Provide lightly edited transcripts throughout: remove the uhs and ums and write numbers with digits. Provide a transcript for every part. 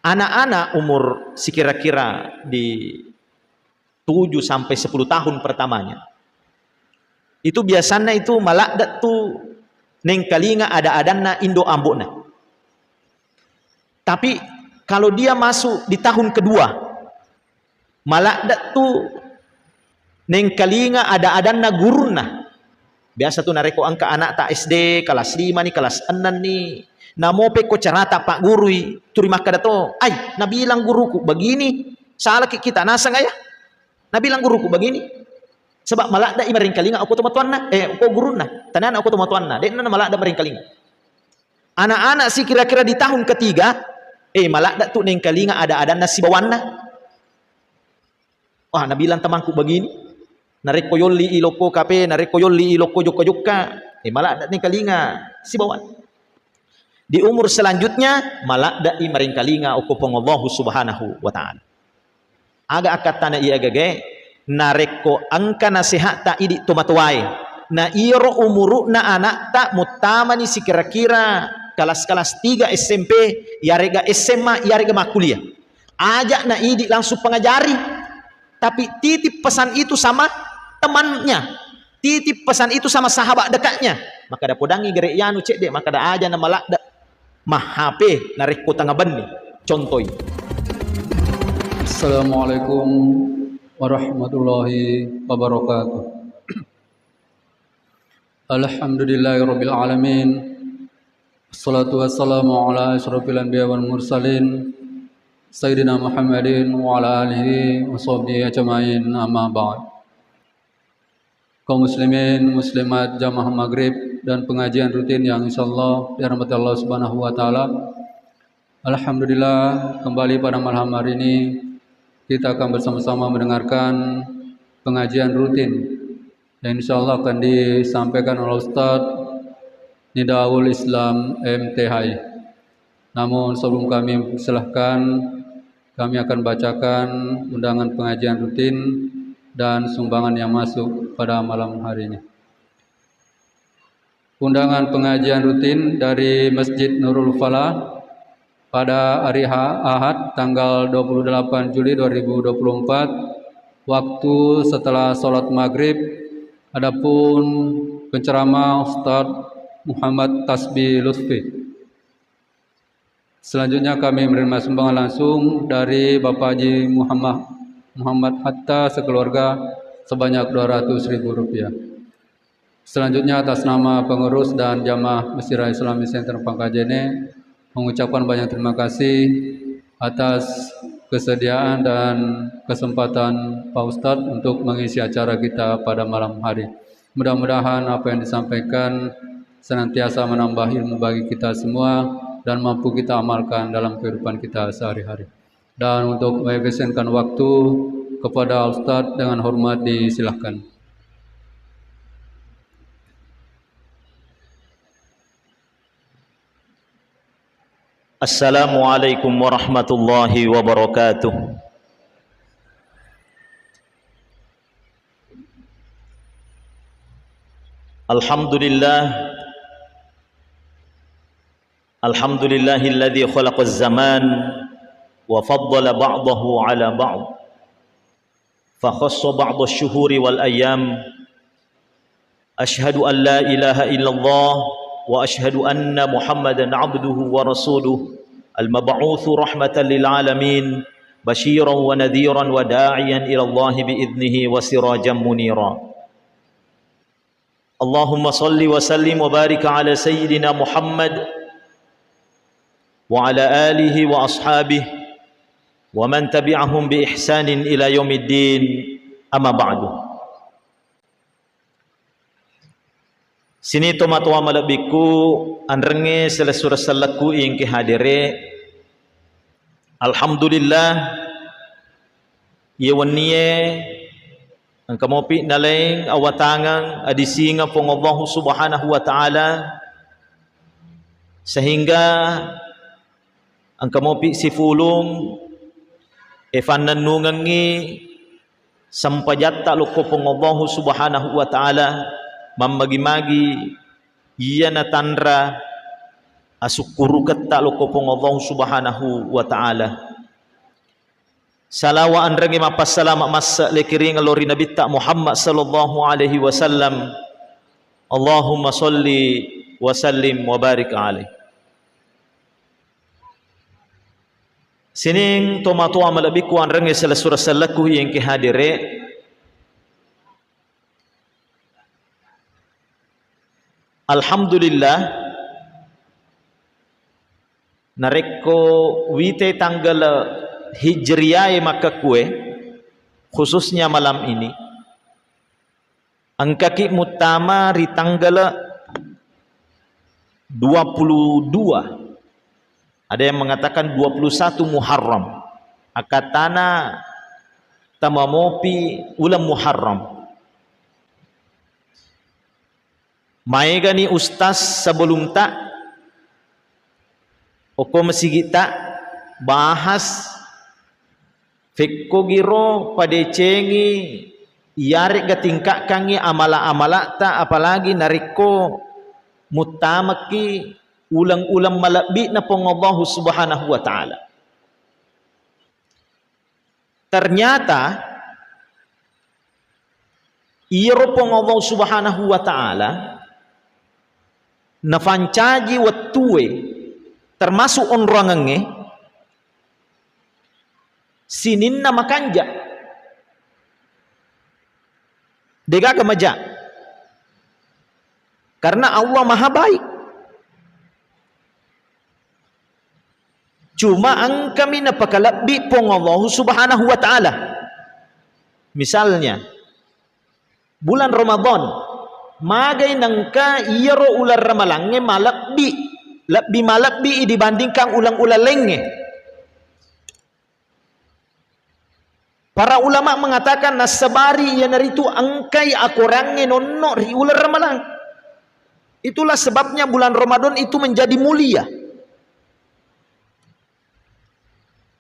Anak-anak umur sekira-kira di 7 sampai 10 tahun pertamanya, itu biasanya itu malakdat tu neng kalinga ada adanna indo ambona. Tapi kalau dia masuk di tahun kedua, malakdat tu neng kalinga ada adanna guruna. Biasa tu nareko angka anak tak SD kelas 5 nih, kelas 6 nih. Namo pe ko carata pak guru terima kada to. Ay, nabilang guruku begini. Salah kita nasa ngaya. Nabilang guruku begini. Sebab malakda imaring kalinga aku tomatuanna, aku guruna. Tanan aku tomatuanna. Dek na malakda maring kalinga. Anak-anak sih kira-kira di tahun ketiga, malakda tu neng kalinga ada nasi bawanna. Wah, nabilang temanku begini. Nareko yolli iloko kape, nareko yolli iloko joka-joka. Malakda neng kalinga si bawan. Di umur selanjutnya malakda imaring kalinga aku pengollahu subhanahu wa ta'ala. Aga akatana iya gage nareko angka nasihat ta idi tomatuai na iro umuru na anak tak mutamani si kira-kira kelas-kelas 3 SMP yarega SMA yarega makuliah ajak na idi langsung pengajari, tapi titip pesan itu sama temannya, titip pesan itu sama sahabat dekatnya, maka da podangi gerek yanu cek dek, maka da aja na malakda mah HP nareko tangaban nih contoh. Assalamualaikum warahmatullahi wabarakatuh. Alhamdulillahirabbil alamin. Wassalatu wassalamu ala asyrofil anbiya wal mursalin sayyidina Muhammadin wa ala alihi washabbihi ajmain, amma ba'd. Kaum muslimin muslimat jamaah maghrib dan pengajian rutin yang insyaallah dirahmati Allah Subhanahu wa taala. Alhamdulillah, kembali pada malam hari ini kita akan bersama-sama mendengarkan pengajian rutin yang insyaallah akan disampaikan oleh Ustaz Nidaul Islam MTHI. Namun sebelum kami silahkan, kami akan bacakan undangan pengajian rutin dan sumbangan yang masuk pada malam hari ini. Undangan pengajian rutin dari Masjid Nurul Falah pada hari Ahad tanggal 28 Juli 2024 waktu setelah sholat maghrib. Adapun penceramah Ustaz Muhammad Tasbi Lutfi. Selanjutnya kami menerima sumbangan langsung dari Bapak Haji Muhammad Hatta sekeluarga sebanyak Rp200.000. Selanjutnya atas nama pengurus dan jamaah Masjid Islamic Center Pangkajene mengucapkan banyak terima kasih atas kesediaan dan kesempatan Pak Ustadz untuk mengisi acara kita pada malam hari. Mudah-mudahan apa yang disampaikan senantiasa menambah ilmu bagi kita semua dan mampu kita amalkan dalam kehidupan kita sehari-hari. Dan untuk mengefisienkan waktu kepada Ustadz dengan hormat disilahkan. Assalamualaikum warahmatullahi wabarakatuh. Alhamdulillahilladzi khalaqaz zaman wa faddala ba'dahu ala ba'd fa khassa ba'd asy-syuhuri wal ayyam. Asyhadu an la ilaha illallah wa asyhadu anna Muhammadan abduhu wa rasuluh al-mab'utsu rahmatan lil alamin basyiran wa nadhiran wa da'iyan ila Allah bi idnihi wa sirajan munira. Allahumma salli wa sallim wa barik ala sayyidina Muhammad wa ala alihi wa ashabihi wa man tabi'ahum bi ihsanin ila yaumiddin, amma ba'du. Sini tomatua malabiku anrenge selesura salaku yang kehadire. Alhamdulillah yewaniye ang kamopi nalaing awatangang adisinga pong Allah subhanahu wa ta'ala sehingga ang kamopi si fulong efananungangi sampajatta loko pong Allah subhanahu wa ta'ala mamagi-magi iya na tanra asukuru ketta lokopong Allah subhanahu wa ta'ala. Salawa andrangi mapassalama massa lekiring lori Nabi ta Muhammad sallallahu alaihi wasallam. Allahumma salli wa sallim wa barik alaihi. Sining tomato amalabiku andrangi sala surah salaku yang kehadire. Alhamdulillah nareko wite tanggal Hijriyah maka kue khususnya malam ini angka ki mutama di tanggal 22, ada yang mengatakan 21 Muharram, akatana tamamopi ulam Muharram. Maega ni ustaz sebelum tak oko masigita bahas fikko giro pada cengi yarik ga tingkak kangi amala-amala ta, apalagi nariko mutamaki ulang-ulang malakbi na pong Allah subhanahu wa ta'ala. Ternyata iro pong Allah subhanahu wa ta'ala nafancaji wattuwe termasuk onrangange sininna makanja dega kemaja karena Allah maha baik. Cuma angkami napakalabbi pong Allah subhanahu wa ta'ala. Misalnya bulan Ramadan magay nangka iyaro ular ramalange malakbi lebih malakbi dibandingkan ulang-ulang lenge. Para ulama mengatakan nasabari yang itu angkai akorange nonno ri ular ramalang. Itulah sebabnya bulan Ramadan itu menjadi mulia.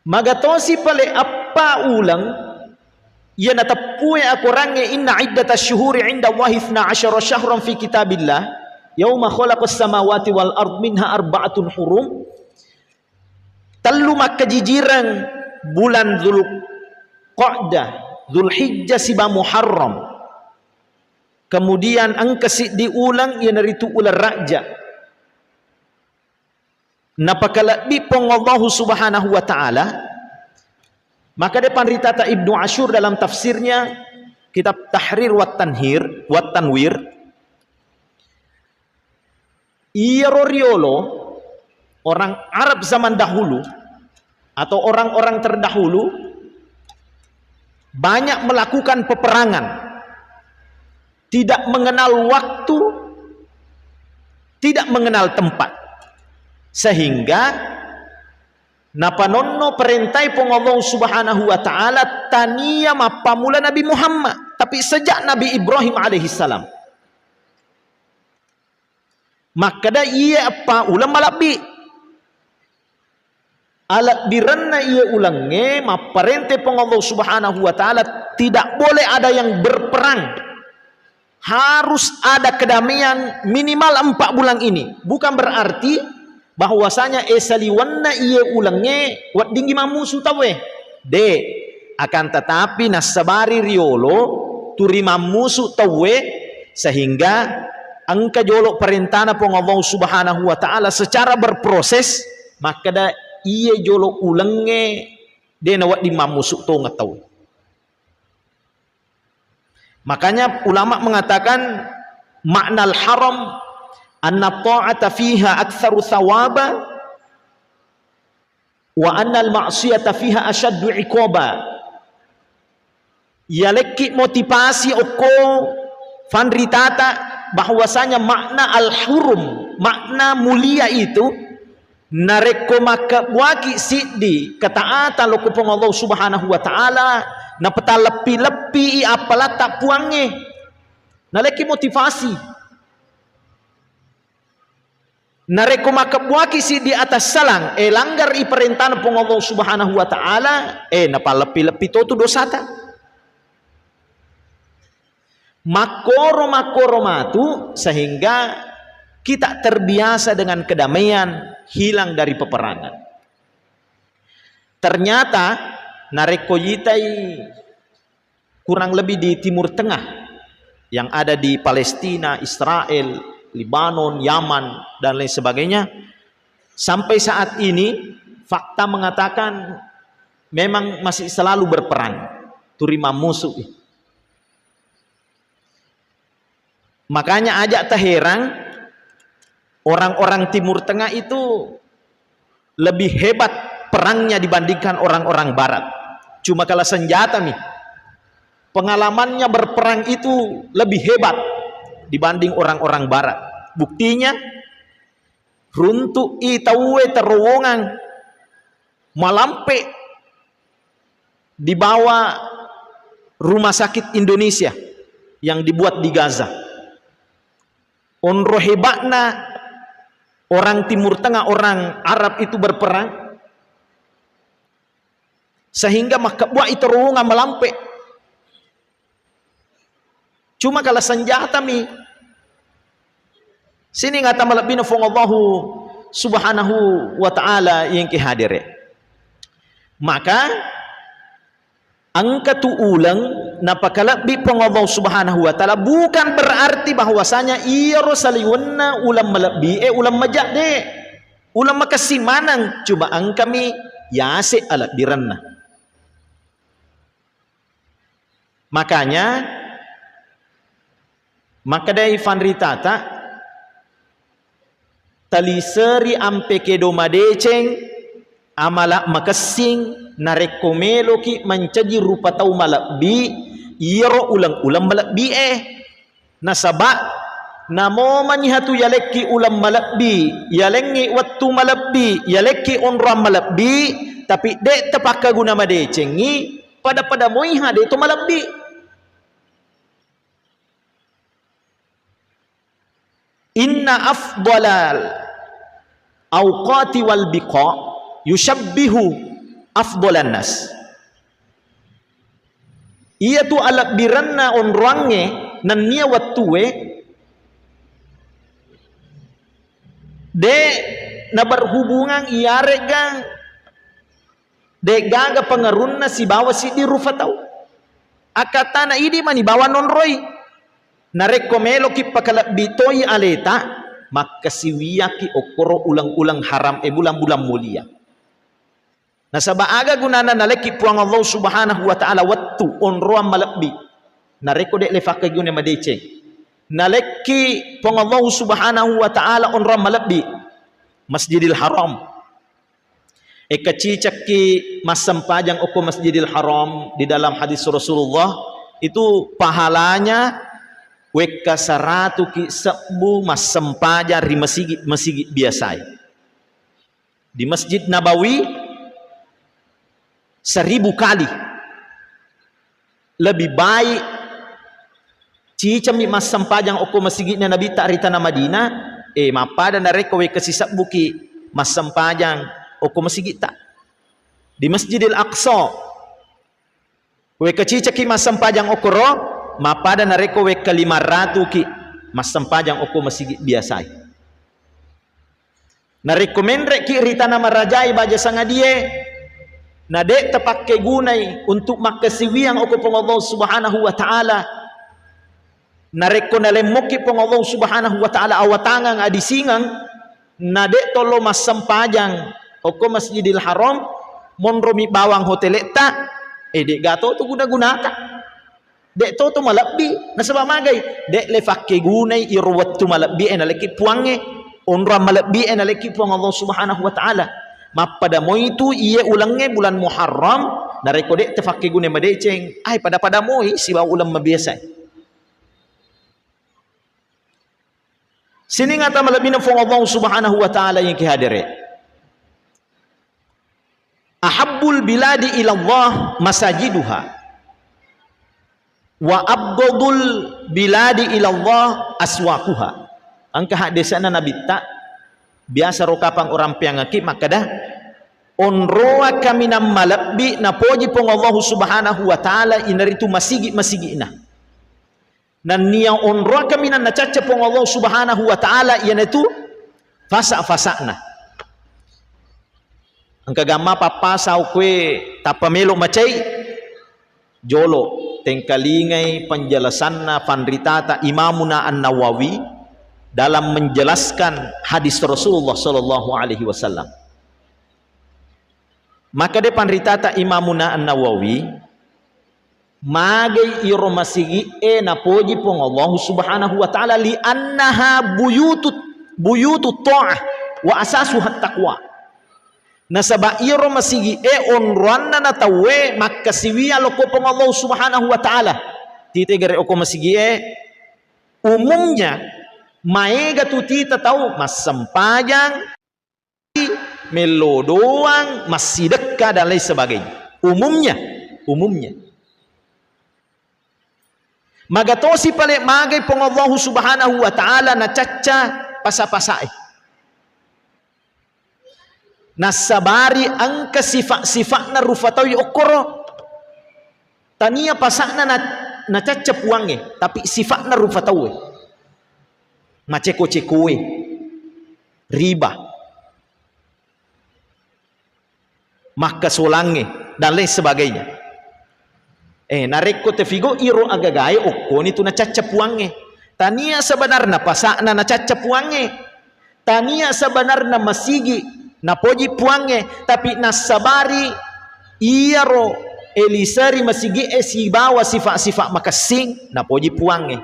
Magatosi pale apa ulang ia natapue akorange inna iddatash syuhuri 'inda Allahi 12 syahran fi kitabillah yauma khalaqas samawati wal ard minha arba'atun hurum. Tellu makajijiran bulan Dzulqa'dah, Dzulhijjah siba Muharram. Kemudian angka diulang ia naritu ular raja. Napakalabi pong Allah subhanahu wa ta'ala. Maka depan ritata Ibnu Ashur dalam tafsirnya kitab Tahrir wa Tanwir, Iyaroriolo orang Arab zaman dahulu atau orang-orang terdahulu banyak melakukan peperangan, tidak mengenal waktu, tidak mengenal tempat, sehingga napanonno perintai pong Allah subhanahu wa ta'ala tania mapamula Nabi Muhammad, tapi sejak Nabi Ibrahim alaihissalam. Maka da iya apa ulang malakbi alat biranna iya ulangnya maparente pong Allah subhanahu wa ta'ala tidak boleh ada yang berperang, harus ada kedamaian minimal 4 bulan ini. Bukan berarti bahwasanya esaliwanna iya ulangnya wat dinggi mamusu tawe de, akan tetapi nasabari riolo turi mamusu tawe sehingga angka jolok perintana pong Allah subhanahu wa ta'ala secara berproses, maka da iya jolok ulangnya de na wat di mamusu to ngatawe. Makanya ulama mengatakan maknal haram anna ta'ata fiha aktsaru thawaba wa anna al-ma'siyata fiha ashaddu iqaba. Yaleki motivasi oko fanritata bahwasanya makna al-hurum, makna mulia itu nareko maka waki siddi ketaatan lo kupong Allah subhanahu wa ta'ala na peta lepi-lepi apalah tak puange naleki motivasi nareko makabwaki si di atas salang langgar i perintah pong Allah subhanahu wa ta'ala napalepi-lepi to dosata makoro matu sehingga kita terbiasa dengan kedamaian, hilang dari peperangan. Ternyata narekoyitai kurang lebih di Timur Tengah yang ada di Palestina, Israel, Lebanon, Yaman dan lain sebagainya, sampai saat ini fakta mengatakan memang masih selalu berperang turima musuh. Makanya ajak tak heran orang-orang Timur Tengah itu lebih hebat perangnya dibandingkan orang-orang Barat. Cuma kalau senjata nih, pengalamannya berperang itu lebih hebat dibanding orang-orang Barat. Buktinya runtuk itawe terowongan malampe dibawa rumah sakit Indonesia yang dibuat di Gaza. Onro hebatna orang Timur Tengah, orang Arab itu berperang sehingga maka buat itu terowongan melampe. Cuma kalau senjata mi sini ngata malabina fongallahu subhanahu wa ta'ala yang kehadire. Maka angka tu ulang napakalabi pengallahu subhanahu wa ta'ala bukan berarti bahwasanya iya rosaliwanna ulam malabi ulam majade ulam makasimanang, cuma angkami yase ala biranna. Makanya maka dari fanritata taliseri ampe kedo madeceng amala makasing narekomelo ki mencaji rupa tau malakbi iro ulang-ulang malakbi nasaba namo manihatu yaleki ulam malakbi yalengi waktu malakbi yaleki onram malakbi tapi dek tepaka guna madecengi pada moiha de itu malakbi. Inna afdalal awqati wal biqa yushabbihu afdalan nas. Ia tu alak biranna onrange nan nia wattuwe de na berhubungan iarega de gaga pengarunna si bawa si di rufatau akatana idi mani bawa non roy narekomelo ki pakala bitoi aleta maka siwiyaki okoro ulang-ulang haram bulan-bulan mulia. Nasaba aga gunana naleki puang Allah subhanahu wa ta'ala wattu onroam malakbi nareko dek lefake gune madece naleki puang Allah subhanahu wa ta'ala onroam malakbi Masjidil Haram kacicaki masempajang oko Masjidil Haram di dalam hadis Rasulullah itu pahalanya weka 100 ki sebu masempajang di masjid biasa. Di Masjid Nabawi 1000 kali lebih baik cicami masempajang oko masjidnya Nabi ta'rita na Madinah mapada nareko weka sisab buki masempajang oko masjid tak di Masjidil Aqsa weka cicaki masempajang okoro mapada nareko weka 500 ki masempajang oko masjid biasa. Narekomendre ki ritana marajai baja sangadie na dek tepakke gunai untuk makasiwiang oko pengallahu subhanahu wa ta'ala nareko nalemoki pengallahu subhanahu wa ta'ala awatangang adisingang na dek tolo masempajang oko Masjidil Haram monromi bawang hoteleta dek gato tu guna-gunakan dek to malabbi nasaba magay dek le fakke gunay irwat tu malabbi naleki puange onra malabbi naleki puang Allah subhanahu wa ta'ala mapada mo itu iye ulangnya bulan Muharram nareko dek te fakke gunay madeceng pada moi siba ulang mabiasa sini ngata malabbi na puang Allah subhanahu wa ta'ala yang kihadire ahabbul biladi ila Allah masajiduha wa abghadul biladi ilallah aswaquha. Angka hadisana nabi tak biasa rokapang orang piangaki maka dah onroa kami nam malabbi na poji pong Allah subhanahu wa ta'ala inaritu masigi na nan niya onro kami nan nacaca pong Allah subhanahu wa ta'ala yan itu fasa-fasakna ang kagama papasaw kwe tapamelo macay jolo tengkalingay penjelasan na panritata Imamuna An-Nawawi dalam menjelaskan hadis Rasulullah sallallahu alaihi wasallam. Maka de panritata Imamuna An-Nawawi magay iro masigi na poji pong Allah subhanahu wa ta'ala li annaha buyutu ta'ah wa asasuhat taqwa. Nasaba iro masigi onruan na natawe makasiwiya loko pong Allah subhanahu wa ta'ala. Titigare oko masigi umumnya maega tu tita tahu mas sempajang melodoang masih dekat dan lain sebagainya. Umumnya magatosi pale magay pong Allah subhanahu wa ta'ala na caca pasa-pasai nasabari ang kasifat-sifat na rufatawi okoro tania pasakna na caca puange tapi sifat na rufatawi maceko-cekowe riba maka solange dan lain sebagainya nareko tefigo iro agagayo okko nito na caca puange tania sebenarnya pasakna na caca puange tania sebenarnya masigi na poji puange tapi nasabari iyaro elisari masigi si bawa sifat-sifat makasing na poji puange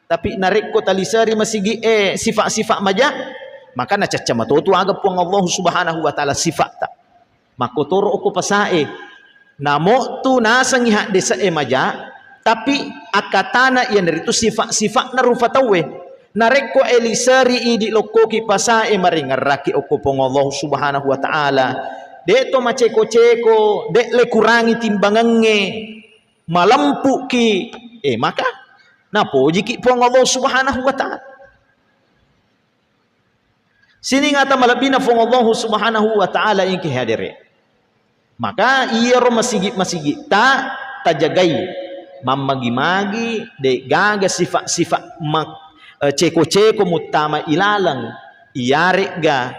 tapi nareko talisari masigi sifat-sifat maja maka na caca matoto aga puang Allah subhanahu wa ta'ala sifat ta makotoro oko pasae namo tu nasangiha desa maja tapi akatana yan itu sifat-sifat na rufatawe nareko elisari idi lokoki pasae maringaraki oko pong Allah subhanahu wa ta'ala deto maceko-ceko dek le kurangi timbangange malampu ki maka napo jiki pong Allah subhanahu wa ta'ala sini ngata malabina pong Allah subhanahu wa ta'ala yang kihadire maka iya ro masigi ta tajagai mamagi-magi de gaga sifat-sifat ceko-ceko mutama ilalang iyare ga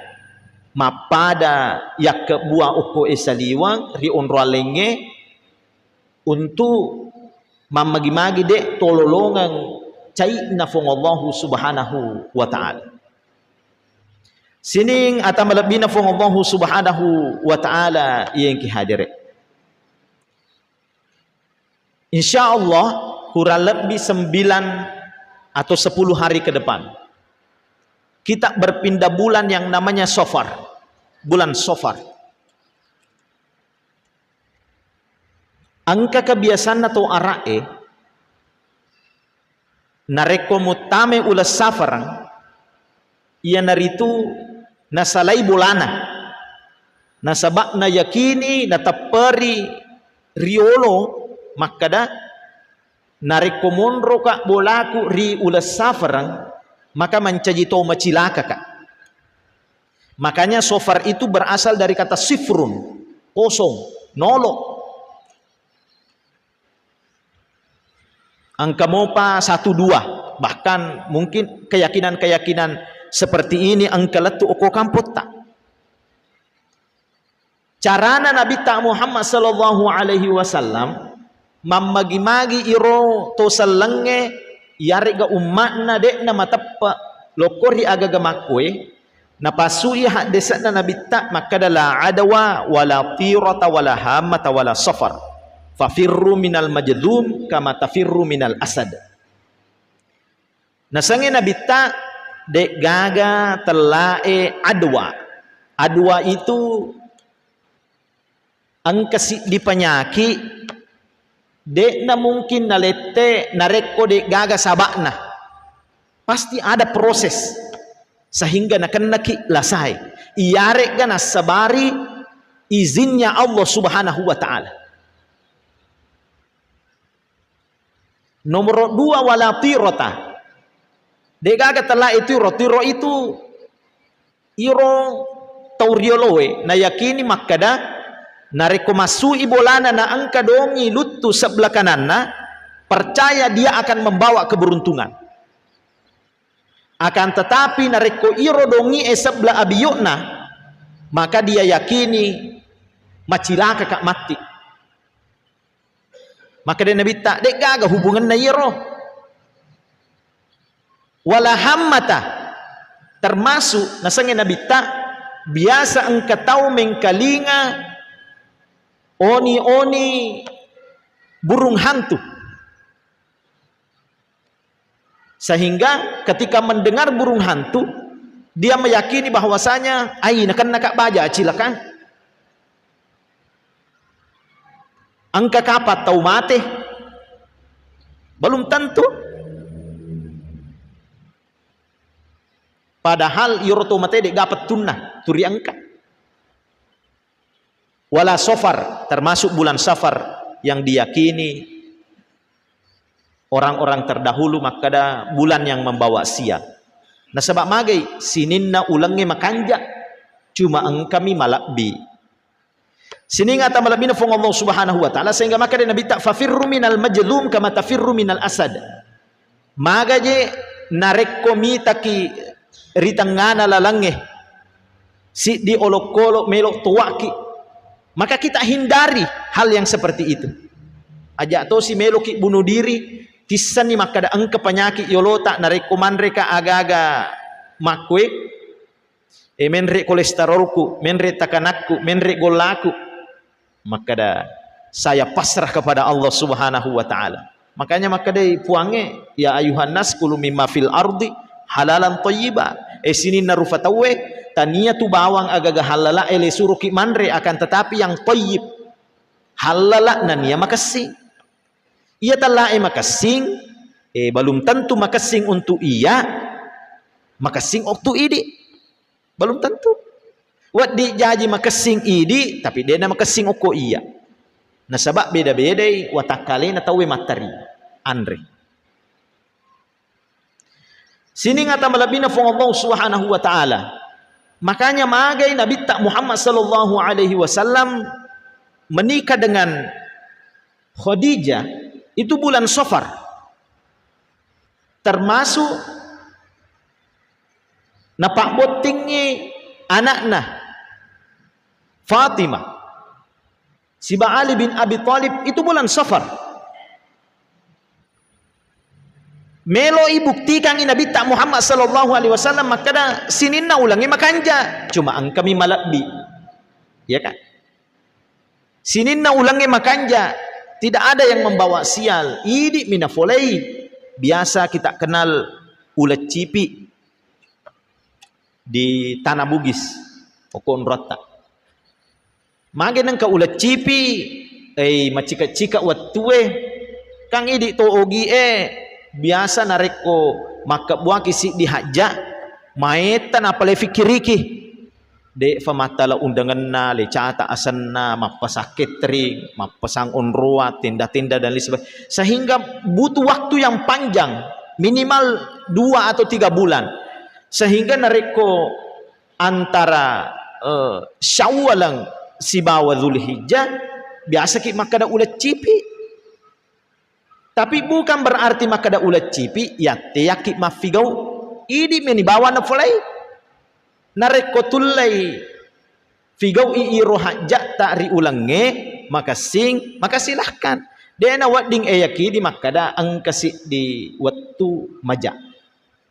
mapada yak buah oko esaliwang ri onroalenge untuk mamagi-magi de tololongan cai na fong Allah subhanahu wa ta'ala sining atamalabina fong Allah subhanahu wa ta'ala yang kihadire insyaallah kurang lebih 9 atau 10 hari ke depan kita berpindah bulan yang namanya Safar, bulan Safar. Angka kebiasaan atau arae nareko mutame ulas safarang ia naritu nasalai bulana nasabak na yakini natapari riolo makada nareko monro ka bolaku ri ulas safarang maka mencaji tau macilaka kak makanya Safar itu berasal dari kata sifrun kosong nolo angka mopa 1 2 bahkan mungkin keyakinan-keyakinan seperti ini angka letu oko kamput tak carana Nabi ta Muhammad sallallahu alaihi wasallam mamagi-magi iro to salenge yari ga umatna de na matappa lokori agaga makwe napasui hak desa na Nabi ta maka dala adawa wala tirata wala hamata wala safar fafirru minal majdhum kama tafirru minal asad nasange Nabi ta de gaga telae adwa itu angkasi di penyakit de na mungkin nalete nareko de gaga sabakna pasti ada proses sehingga nakenaki lasai iyare gana sabari izinnya Allah subhanahu wa ta'ala nomor 2 wala tirota de gaga telah itu rotiro itu iro tauriolowe na yakini makada nareko masui bolana na angka dongi lutu sebelah kananna percaya dia akan membawa keberuntungan. Akan tetapi nareko iro dongi esabla abiyukna, maka dia yakini macilaka kak mati. Maka dia nabi tak dek gaga hubungan na iro. Wala hammata, termasuk nasangin nabi tak biasa engkau mengkalinga oni burung hantu, sehingga ketika mendengar burung hantu dia meyakini bahwasanya aina kan nakak baja cilakan angka kapat tau mate, belum tentu. Padahal yoroto mate dek dapat tunnah turi angka. Wala safar, termasuk bulan Safar yang diyakini orang-orang terdahulu makada bulan yang membawa sial. Nah sebab magai sininna ulangi makanja cuma engkami malakbi. Sini ngata malabina fong Allah Subhanahu wa taala, sehingga maka dia nabi tak fafirru minal majlum kama tafirru minal asad. Magaje narekkomi taki ritangana lalange si di olok-olok melok tuaki. Maka kita hindari hal yang seperti itu. Ajak to si meloki bunuh diri, tisan ni maka da angka penyakit yolota narekoman reka aga-aga makwe, menre kolesterolku, menre takanakku, menre golaku. Maka da saya pasrah kepada Allah Subhanahu wa taala. Makanya maka dai puange ya ayuhan nas kulu mimma fil ardi halalan thayyiba. Sini narufatawe tania tu bawang agaga halala ele suruh ki manre, akan tetapi yang thayyib halala nania makasing. Ia telah makasing belum tentu makasing untuk iya, makasing waktu idi belum tentu. Wat di jaji makasing idi tapi dia nama makasing oko iya. Nah sebab beda-beda watakale na tawe materi andre. Sini ngata malabina fong Allah Subhanahu wa taala. Makanya magai Nabi tak Muhammad sallallahu alaihi wasallam menikah dengan Khadijah itu bulan Safar. Termasuk napak botingnya anaknya Fatimah si Ali bin Abi Thalib itu bulan Safar. Melo ibuktikan Nabi tak Muhammad sallallahu alaihi wasallam maka dah sininna ulangi makanja cuma angkami malakbi, ya kan? Sininna ulangi makanja tidak ada yang membawa sial. Idi minafolei biasa kita kenal ulat cipi di tanah Bugis okon rota. Mage nang ka ulat cipi macika-cika watue kang idi to ogi biasa nareko maka buaki si dihajak maetan apale fikiriki de famatala undangan na le cata asanna mapasakit ring mapasang onroa tinda-tinda dan lain sebagainya, sehingga butuh waktu yang panjang minimal 2 atau 3 bulan, sehingga nareko antara Syawal si bawa Zulhijjah biasa ki maka da ulat cipi. Tapi bukan berarti maka ada ulat cipi ya teyaki mafigau idi meni bawa na fulai narekotulai figau iiro hajat tak ri ulange maka silahkan dena wading eyaki di makada angkasi di waktu majak.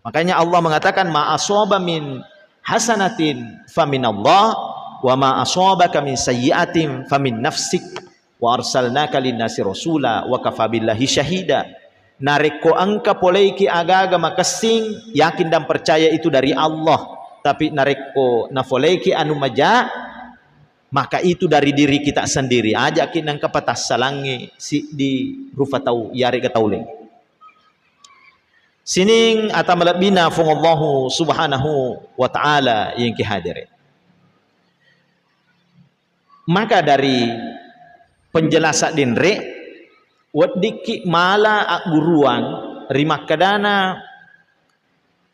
Makanya Allah mengatakan ma asaba min hasanatin faminallah wa ma asabaka min sayyiatin famin nafsik wa arsalnaka linnasi rasula wa kafabillahi syahida. Nareko angka poleiki agaga makasing yakin dan percaya itu dari Allah, tapi nareko nafoleiki anu maja maka itu dari diri kita sendiri. Ajakin nang kapatas salangi si di rufatau yari katauleng sining atamalabina fung Allah Subhanahu wa taala yang kihadirin. Maka dari penjelasan dinre wadiki mala guruan rimak kadana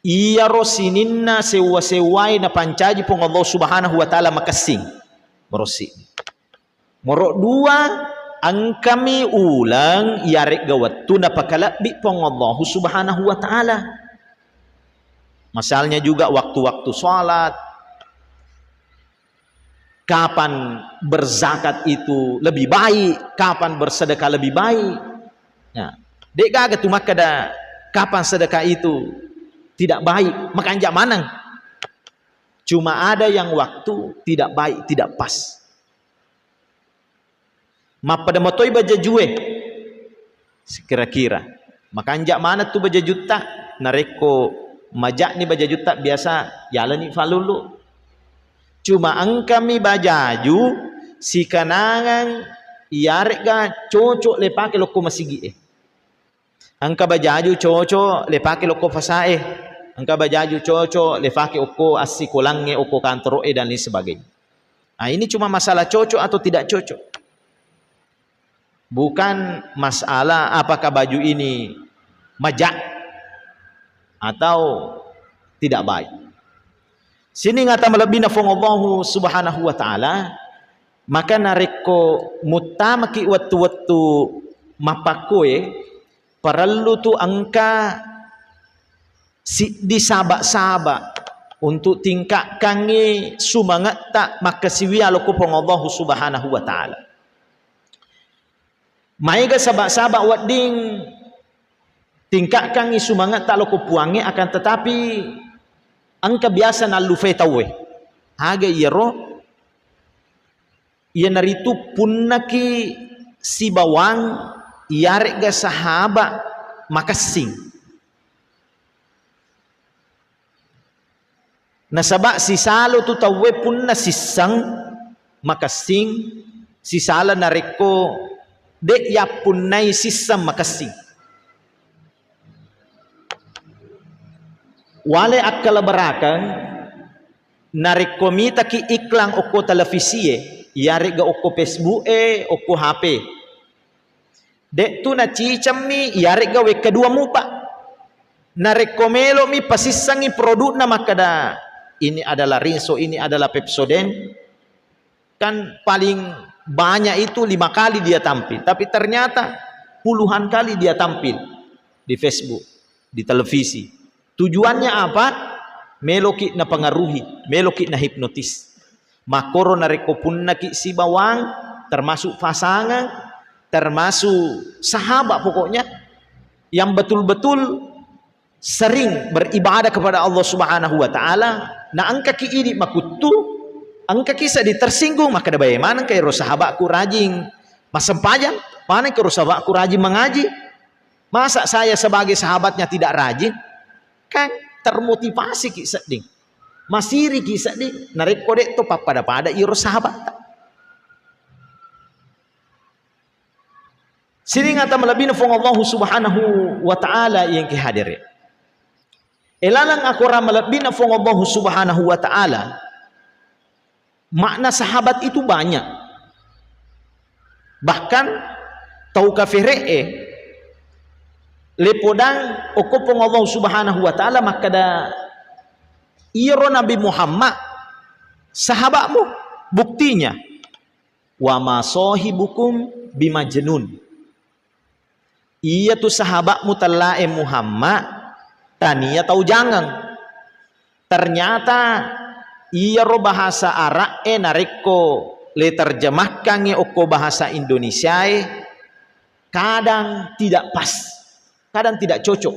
iya rosininna sewa-sewai na pancaji pong Allah Subhanahu wa taala makasing merosi morok 2 ang kami ulang yarik gawat tu napakalabi pong Allah Subhanahu wa ta'ala. Masalahnya juga waktu-waktu salat, kapan berzakat itu lebih baik, kapan bersedekah lebih baik. Nah, dek gaga tu maka da kapan sedekah itu tidak baik, maka anjak manang. Cuma ada yang waktu tidak baik, tidak pas. Pada motoi baja jue sekira-kira maka anjak mana tu baja juta nareko majak ni baja juta biasa yalani falulu. Cuma angkami bajaju si kanangan iarga cocok le pake loko masigi angka bajaju cocok le pake loko fasae, angka bajaju cocok le pake oko asi kolange oko kantor dan lain sebagainya. Nah, ini cuma masalah cocok atau tidak cocok. Bukan masalah apakah baju ini majak atau tidak baik. Sini ngata melebina fong Allah Subhanahu wa ta'ala, maka nareko mutamaki waktu-waktu mapakoe perlu tu angka di sabak-sabak untuk tingkat kange sumangat tak maka siwia loko fong Allah Subhanahu wa ta'ala. Maiga sabak-sabak wading tingkatkan isu mangat tak loko puange akan tetapi angka biasa na lufe tawe haga iyero iya naritu punnaki si bawang iyarek ga sahaba makasing nasaba si salo tu tawe punna sisang makasing si sala nareko dek ya punai sisam makasing wale akala barakan narekomita ki iklang oko televisi yare ga oko Facebook oko HP dek tu na cicam mi yare ga we kedua mupa narekomelo mi pasisangi produk na makada ini adalah Rinso, ini adalah Pepsodent kan paling banyak itu 5 kali dia tampil, tapi ternyata puluhan kali dia tampil di Facebook, di televisi. Tujuannya apa? Meloki na pengaruhi, meloki na hipnotis. Makoro na rekopunna ki si bawang, termasuk pasangan, termasuk sahabat pokoknya yang betul-betul sering beribadah kepada Allah Subhanahu wa ta'ala. Na angka ki ini makutu angka kisah ditersinggung maka ada bagaimana kaya sahabatku rajin masempajang, mana kaya sahabatku rajin mengaji, masa saya sebagai sahabatnya tidak rajin? Kan termotivasi kisah ding, masiri kisah ding, narik kode to pada iro sahabat. Sini ngata melebih fong Allah Subhanahu wa ta'ala yang kehadirin. Elalang akora melebih fong Allah Subhanahu wa ta'ala. Makna sahabat itu banyak. Bahkan tau kafiree lepodang okopong Allah Subhanahu wa ta'ala makada iro Nabi Muhammad sahabatmu buktinya wa ma sahibukum bimajnun. Iya tu sahabatmu talae Muhammad tania tahu jangan. Ternyata iya ro bahasa Arab nareko le terjemahkan oko bahasa Indonesia kadang tidak pas, kadang tidak cocok.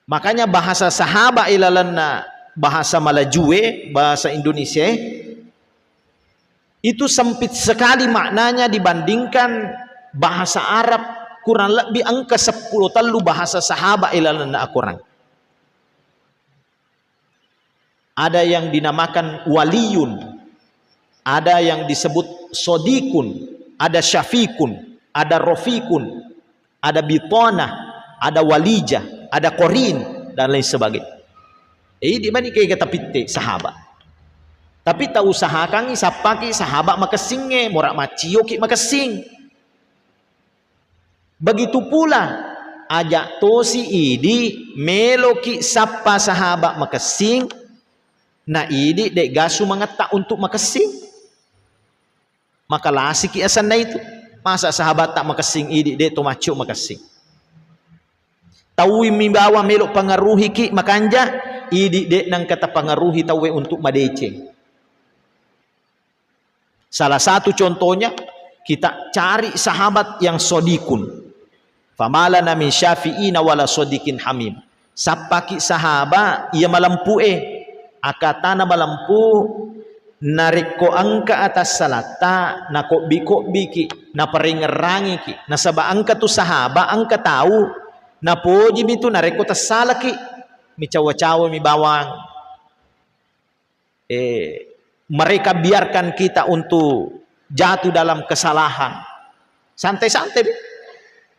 Makanya bahasa sahabat ilalanna bahasa Malajue, bahasa Indonesia itu sempit sekali maknanya dibandingkan bahasa Arab kurang lebih angka 10 talu bahasa sahabat ilalanna akurang. Ada yang dinamakan waliyun, ada yang disebut sodikun, ada syafikun, ada rofikun, ada bitonah, ada walijah, ada korin, dan lain sebagainya. Di mana kayak kata pitte sahabat. Tapi tak usahakan isapaki sahabat makasing morak macio ki makasing. Begitu pula ajak tosi idi meloki sapa sahabat makasing. Na idi dek gasu mengetak untuk makasing. Maka lasik asan na itu. Masa sahabat tak makasing idi de to macuk makasing. Tawi mimbawa melok pengaruhi ki makanja idi de nang kata pengaruhi tawe untuk madeceng. Salah satu contohnya kita cari sahabat yang sodikun. Famalana min syafi'ina wala sodikin hamim. Sapaki sahaba ia malampu akatana malampu nariko angka atas salata na kok biki na peringerangi ki na saba angka tu sahaba angka tahu na poji bitu nariko tas salaki mi cawa-cawa mi bawang mereka biarkan kita untuk jatuh dalam kesalahan santai-santai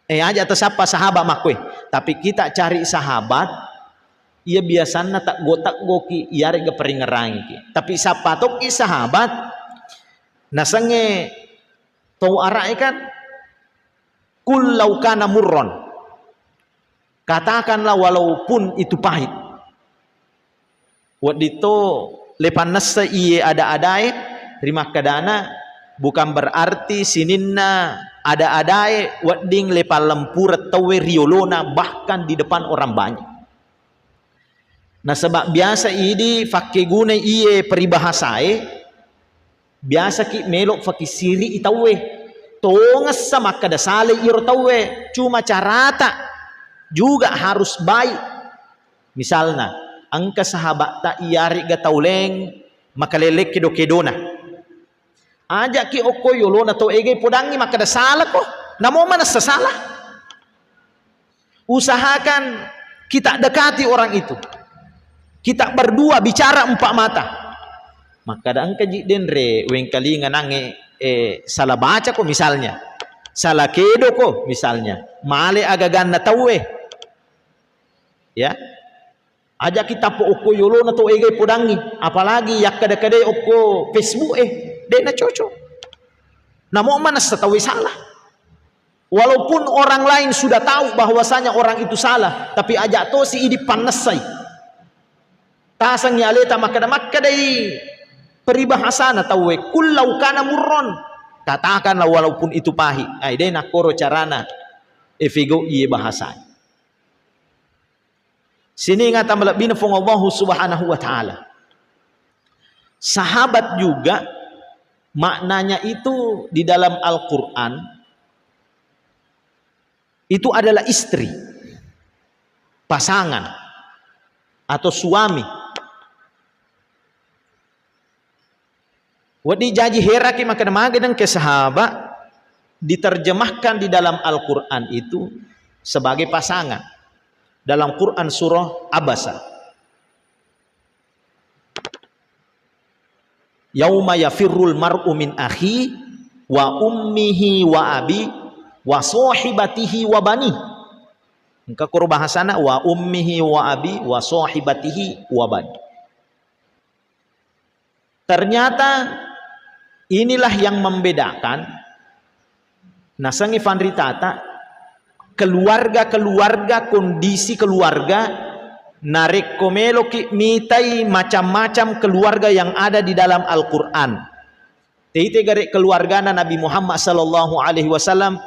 aja atas apa sahabat makwe tapi kita cari sahabat ia biasanya tak gotak goki ia rega peringerangi tapi siapa tok sahabat nasange tau arai kan kullau kana murron katakanlah walaupun itu pahit wadito lepan nasa iye ada-adae terima kadana bukan berarti sininna ada-adae wading lepan lempur tawe riolona bahkan di depan orang banyak. Nah sebab biasa ini fakir guna iye peribahasai biasa ki melok fakir siri itawe tongas sama kada sale iro tawe cuma carata juga harus baik misalnya angka sahabat tak iari gatauleng makalelek kedo-kedona ajak ki oko yolona to ege podangi maka ada salah kok namo mana sesalah usahakan kita dekati orang itu kita berdua bicara empat mata maka ada angka denre weng kali nganange salah baca kok misalnya salah kedo kok misalnya male agagan na tawe ya aja kita po oko yolo na to ege podangi apalagi yak kada-kada oko Facebook de na cocok namo mana setawi salah walaupun orang lain sudah tahu bahwasanya orang itu salah tapi aja to si idi panasai tasang yaleta makada dari peribahasana tawe kullau kana murron katakanlah walaupun itu pahit ai dena koro carana efigo iye bahasa sini ngata melebina fong Allah subhanahu wa ta'ala sahabat juga maknanya itu di dalam Al-Quran itu adalah istri pasangan atau suami wadi jaji heraki maka magadang ke sahabat diterjemahkan di dalam Al-Quran itu sebagai pasangan dalam Quran surah Abasa yauma yafirrul mar'u min akhi wa ummihi wa abi wa sahibatihi wa bani engka kur bahasana wa ummihi wa abi wa sahibatihi wa bani ternyata inilah yang membedakan nasangi fandritata keluarga-keluarga kondisi keluarga narik komelo ki mitai macam-macam keluarga yang ada di dalam Al-Quran teite garek keluarga Nabi Muhammad sallallahu alaihi wasallam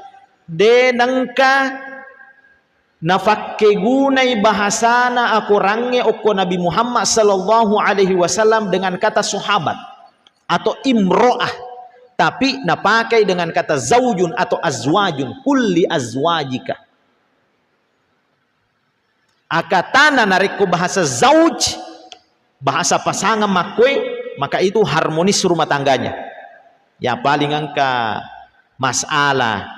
de nangka nafakke gunai bahasana aku range oko Nabi Muhammad sallallahu alaihi wasallam dengan kata sahabat atau imro'ah tapi napakai dengan kata zaujun atau azwajun kulli azwajika akatana nariko bahasa zauj bahasa pasangan makwe maka itu harmonis rumah tangganya ya paling angka masalah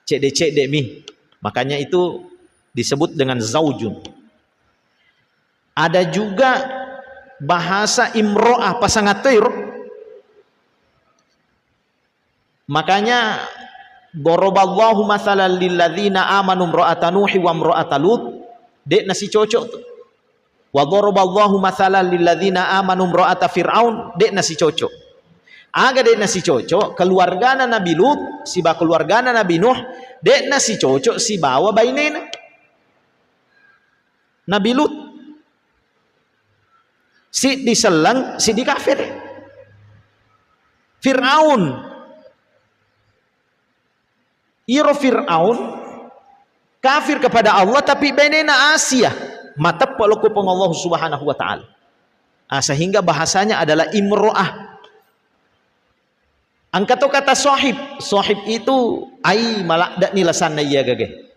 cek-cek mi makanya itu disebut dengan zaujun ada juga bahasa imro'ah pasangan toir makanya doroballahu mathalan lilladzina amanu imra'ata nuhi wa imra'ata lut dek nasi cocok tuh wa doroballahu mathalan lilladzina amanu imra'ata fir'aun dek nasi cocok aga dek nasi cocok keluargana Nabi Lut siba keluargana Nabi Nuh dek nasi cocok si bawa bainena Nabi Lut si diselang si di kafir Fir'aun iro Fir'aun kafir kepada Allah tapi benena Asia mata peloko Allah Subhanahu wa taala. Sehingga bahasanya adalah imro'ah. Angkat kata sohib, sohib itu ai malakda nilasanna iya gage.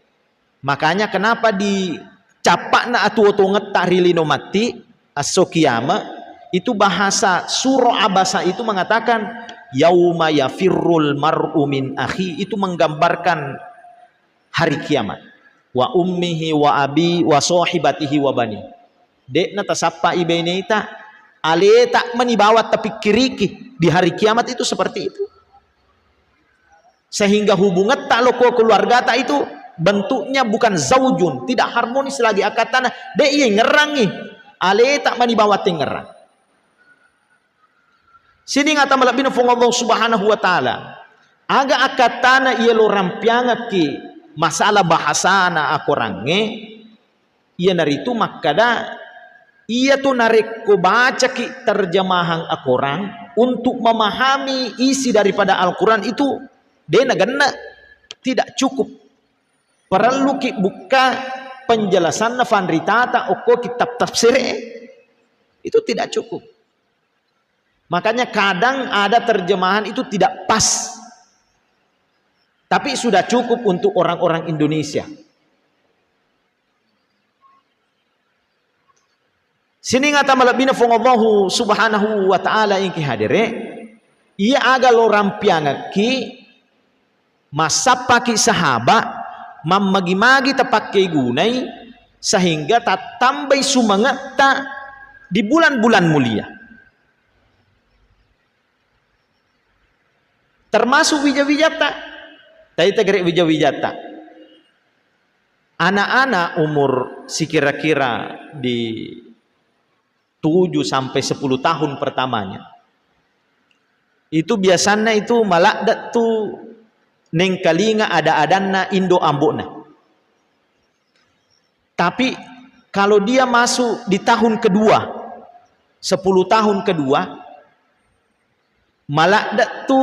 Makanya kenapa dicapak na atu ngetak rilino mati aso kiamat itu bahasa surah Abasa itu mengatakan yauma yafirrul mar'u min akhi, itu menggambarkan hari kiamat. Wa ummihi wa abi wa sahibatihi wa bani. Dekna tasappa ibainita ale tak menibawat tapi kiriki di hari kiamat itu seperti itu. Sehingga hubungan tak loko keluarga tak itu bentuknya bukan zaujun, tidak harmonis lagi akatana. De iya ngerangi ale tak menibawat ngerang. Sini ngata malabina fong Allah Subhanahu wa taala. Aga akatana iya lo rampianga ki masalah bahasana akorange iya naritu makada iya tuh narik ko baca ki terjemahan akorang untuk memahami isi daripada Al-Quran itu dena gana tidak cukup. Perlu ki buka penjelasan fanritata oko kitab tafsir itu tidak cukup. Makanya kadang ada terjemahan itu tidak pas. Tapi sudah cukup untuk orang-orang Indonesia. Sini ngata malabina fongallahu Subhanahu wa taala ingki hadire ia aga lo rampiangaki masapaki sahabat mamagi-magi tapakai gunai sehingga tak tambah sumangat tak di bulan-bulan mulia. Termasuk wija-wijata. Tadi tegerik wija-wijata. Anak-anak umur sekira-kira di 7 sampai 10 tahun pertamanya. Itu biasanya itu malakdat tu neng kalinga ada-adanna indo ambona. Tapi kalau dia masuk di tahun kedua, 10 tahun kedua, malakdat tu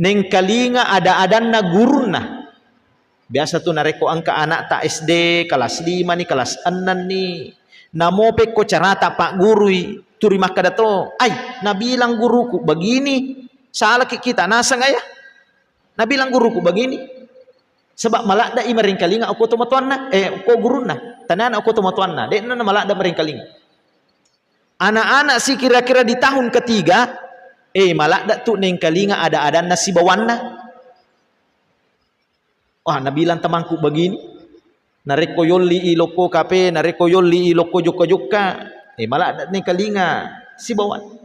neng kalinga ada-adanna guruna. Biasa tuh nareko angka anak tak SD kelas 5 nih kelas 6 nih. Namo peko carata pak gurui turi makada to. Ay, nabilang guruku begini. Salah kita nasa nggak ya? Nabilang guruku begini. Sebab malakda imaring kalinga aku tomatuanna aku guruna. Tanan aku tomatuanna. Dekna malakda maring kalinga. Anak-anak sih kira-kira di tahun ketiga malakda tuh neng kalinga ada nasi bawanna. Wah, nabilang temanku begini. Nareko yolli iloko kape, nareko yolli iloko joka-joka. Malakda neng kalinga si bawan.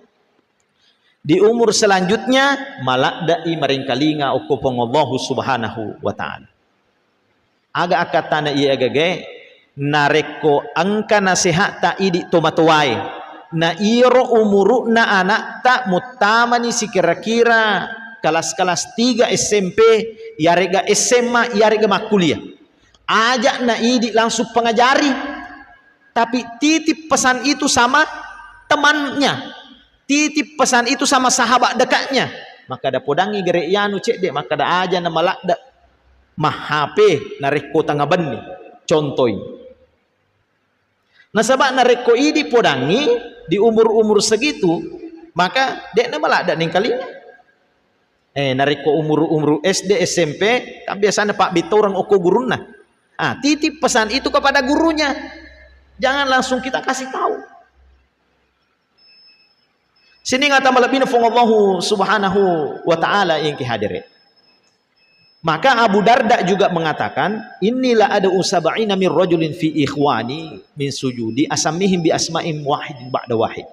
Di umur selanjutnya malakda maring kalinga okopong Allah Subhanahu wa taala. Aga akatana iya agage nareko angka nasihat ta idi tomatuai. Na iro umuru na anak tak mutamani si kira-kira kelas-kelas 3 SMP, yarega SMA, yarega makuliah. Ajak na idi langsung pengajari. Tapi titip pesan itu sama temannya. Titip pesan itu sama sahabat dekatnya. Maka da podangi gere yanu cek dek, maka da aja na malakda mahape nareko tangabani. Contoy. Nah sabak nareko idi podangi di umur-umur segitu, maka dek na malakda ning kalinya. Nariko umur SD SMP kan biasanya Pak Bito orang oko guruna. Titip pesan itu kepada gurunya. Jangan langsung kita kasih tahu. Sini ngata malabina fongallahu Subhanahu wa taala yang kihadire. Maka Abu Darda juga mengatakan, inilah ada usaba'ina min rajulin fi ikhwani min sujudi asamihim bi asma'im wahidin ba'da wahid.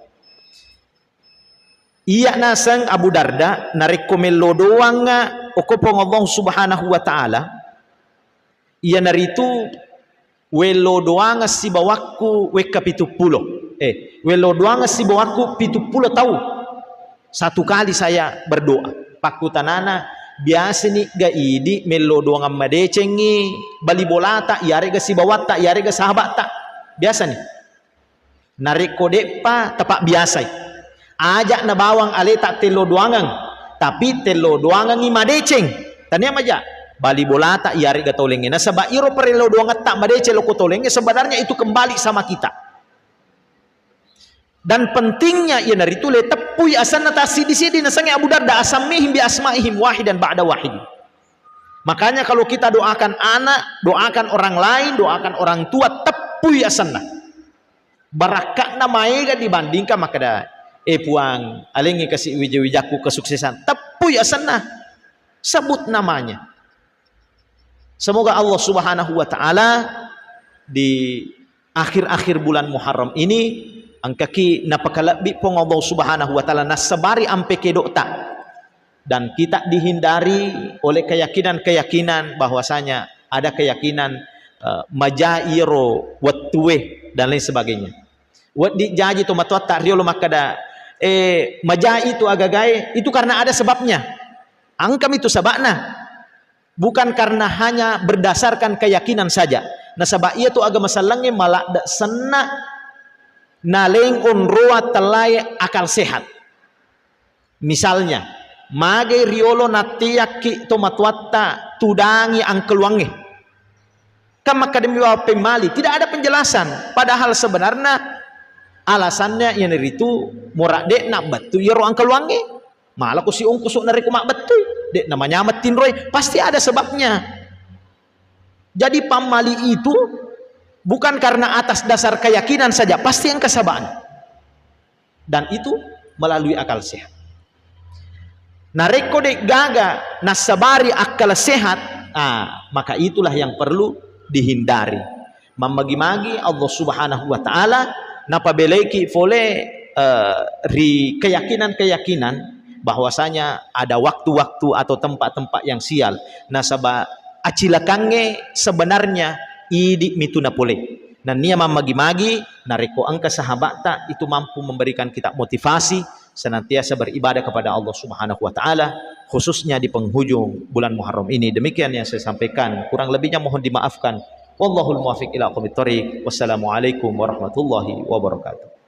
Iya nasang Abu Darda narekomelo doang nga okopong Allah Subhanahu wa taala. Iya naritu welo doang si bawaku weka 70. Welo doang si bawaku 70 tahu. Satu kali saya berdoa. Pakutanana biasa nih ga idi melo doang madecengi bali bolata yare ga si bawata yare ga sahabat tak. Biasa nih. Nareko depa tapak biasa. Ajak na bawang ale tak telo doangang tapi telo doangan ngi madeceng tanya maja bali bola tak yari gatolengnya nah sabab iro perelo doangan tak madece lo kotolengnya sebenarnya itu kembali sama kita. Dan pentingnya ia nari tu le tepui asan natasi di sini nasangi Abu Darda asamihim bi asmaihim wahidan ba'da wahid. Makanya kalau kita doakan anak, doakan orang lain, doakan orang tua, tepui asanna. Barakatna maega dibandingkan maka dah puang alengi kasih wijaku kesuksesan. Tepui asanna. Sebut namanya. Semoga Allah Subhanahu wa taala di akhir-akhir bulan Muharram ini angkaki napakalabi pong Allah Subhanahu wa taala nasabari ampe kedokta dan kita dihindari oleh keyakinan-keyakinan bahwasanya ada keyakinan majairo wattuwe dan lain sebagainya. Wat di jaji to matwa tario lo makada majai itu agagai itu karena ada sebabnya. Angkam itu sabakna. Bukan karena hanya berdasarkan keyakinan saja. Nah sabab ia tu agama salangnya malah dak sena naleng onroa telai akal sehat. Misalnya, mage riolo natiyaki tomatwata tudangi angkeluange. Kam akademi wa pemali tidak ada penjelasan. Padahal sebenarnya alasannya yang itu morak dek nak batu yero angkeluange. Malah ku si kusuk nari kumak batu. Dek namanya matin roy pasti ada sebabnya. Jadi pamali itu bukan karena atas dasar keyakinan saja, pasti yang kesabaan. Dan itu melalui akal sehat. Nareko dek gaga nasabari akal sehat, maka itulah yang perlu dihindari. Mamagi-magi Allah Subhanahu wa taala napabeleki fole ri keyakinan-keyakinan bahwasanya ada waktu-waktu atau tempat-tempat yang sial. Nasaba acilakange sebenarnya idi mituna pole. Dan nia mamagi-magi nareko angka sahabat tak itu mampu memberikan kita motivasi senantiasa beribadah kepada Allah Subhanahu wa taala khususnya di penghujung bulan Muharram ini. Demikian yang saya sampaikan, kurang lebihnya mohon dimaafkan. Wallahul muwaffiq ila aqwamit thoriq. Wassalamualaikum warahmatullahi wabarakatuh.